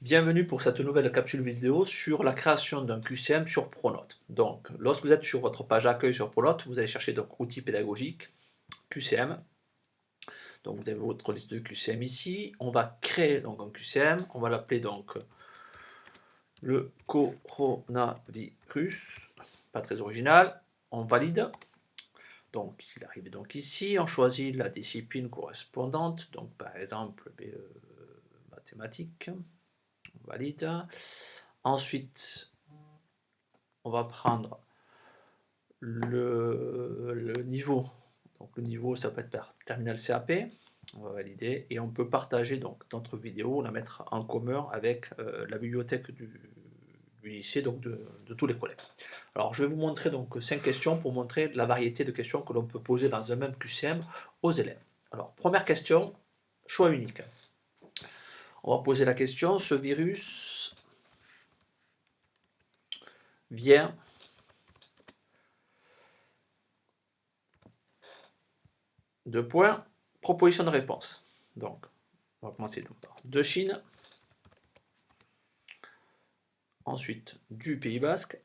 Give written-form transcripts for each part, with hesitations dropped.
Bienvenue pour cette nouvelle capsule vidéo sur la création d'un QCM sur Pronote. Donc, lorsque vous êtes sur votre page accueil sur Pronote, vous allez chercher donc outils pédagogiques, QCM. Donc, vous avez votre liste de QCM ici. On va créer donc un QCM. On va l'appeler donc le coronavirus. Pas très original. On valide. Donc, il arrive donc ici. On choisit la discipline correspondante. Donc, par exemple, mathématiques. On valide. Ensuite, on va prendre le niveau. Donc le niveau, ça peut être par terminal CAP. On va valider et on peut partager donc notre vidéo, la mettre en commun avec la bibliothèque du lycée, donc de tous les collègues. Alors je vais vous montrer donc 5 questions pour montrer la variété de questions que l'on peut poser dans un même QCM aux élèves. Alors première question, choix unique. On va poser la question, ce virus vient de points, proposition de réponse. Donc, on va commencer par de Chine, ensuite du Pays Basque,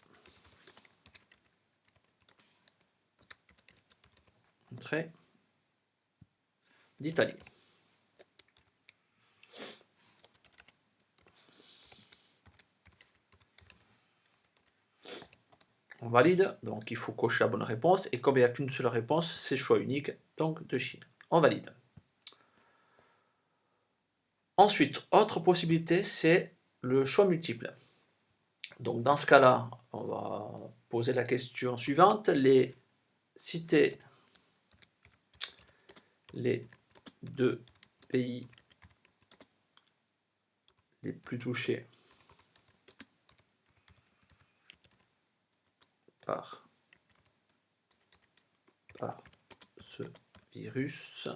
trait, d'Italie. On valide, donc il faut cocher la bonne réponse, et comme il n'y a qu'une seule réponse, c'est choix unique, donc de Chine. On valide. Ensuite, autre possibilité, c'est le choix multiple. Donc dans ce cas-là, on va poser la question suivante, citer les deux pays les plus touchés par ce virus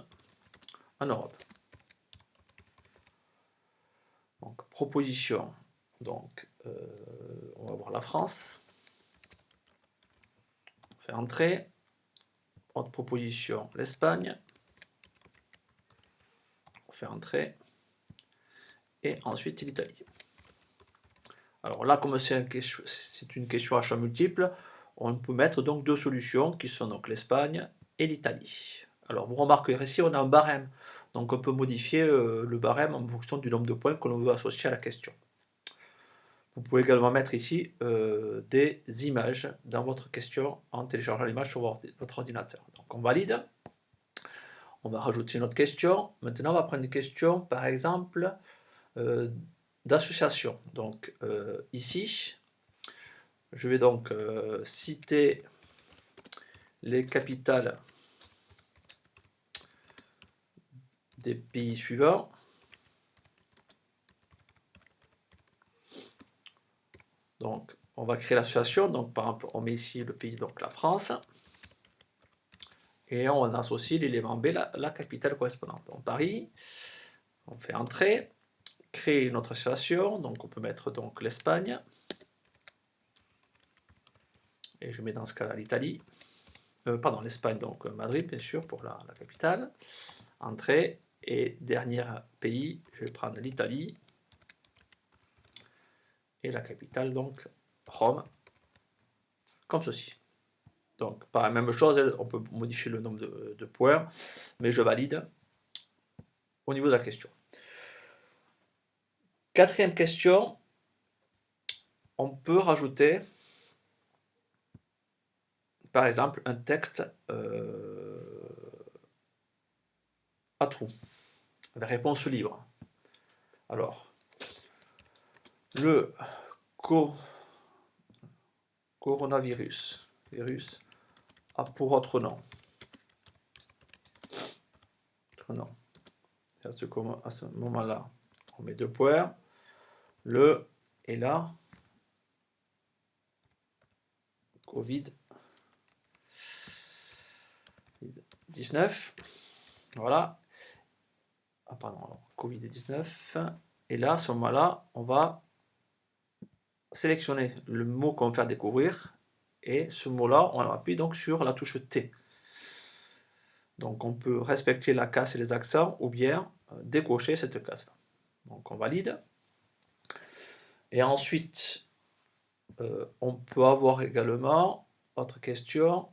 en Europe. Donc, proposition, donc on va voir la France. On fait entrer. Autre proposition, l'Espagne. On fait entrer. Et ensuite l'Italie. Alors là, comme c'est une question à choix multiple, on peut mettre donc deux solutions qui sont donc l'Espagne et l'Italie. Alors vous remarquerez ici, on a un barème. Donc on peut modifier le barème en fonction du nombre de points que l'on veut associer à la question. Vous pouvez également mettre ici des images dans votre question en téléchargeant l'image sur votre ordinateur. Donc on valide. On va rajouter une autre question. Maintenant, on va prendre une question, par exemple, d'association. Donc ici, je vais donc citer les capitales des pays suivants. Donc, on va créer l'association. Donc, par exemple, on met ici le pays, donc la France. Et on associe l'élément B, la capitale correspondante. Donc, Paris, on fait entrer, créer notre association. Donc, on peut mettre donc l'Espagne. Et je mets dans ce cas-là l'Italie. Pardon, l'Espagne, donc Madrid, bien sûr, pour la capitale. Entrée. Et dernier pays, je vais prendre l'Italie. Et la capitale, donc Rome, comme ceci. Donc, par la même chose, on peut modifier le nombre de points, mais je valide au niveau de la question. Quatrième question, on peut rajouter, par exemple, un texte à trous, avec réponse libre. Alors, le coronavirus a pour autre nom. À ce moment-là, on met deux points. Le et là, Covid-19. Voilà. Ah, pardon, Covid-19. Et là, à ce moment-là, on va sélectionner le mot qu'on va faire découvrir. Et ce mot-là, on appuie donc sur la touche T. Donc on peut respecter la case et les accents ou bien décocher cette case. Donc on valide. Et ensuite, on peut avoir également, autre question,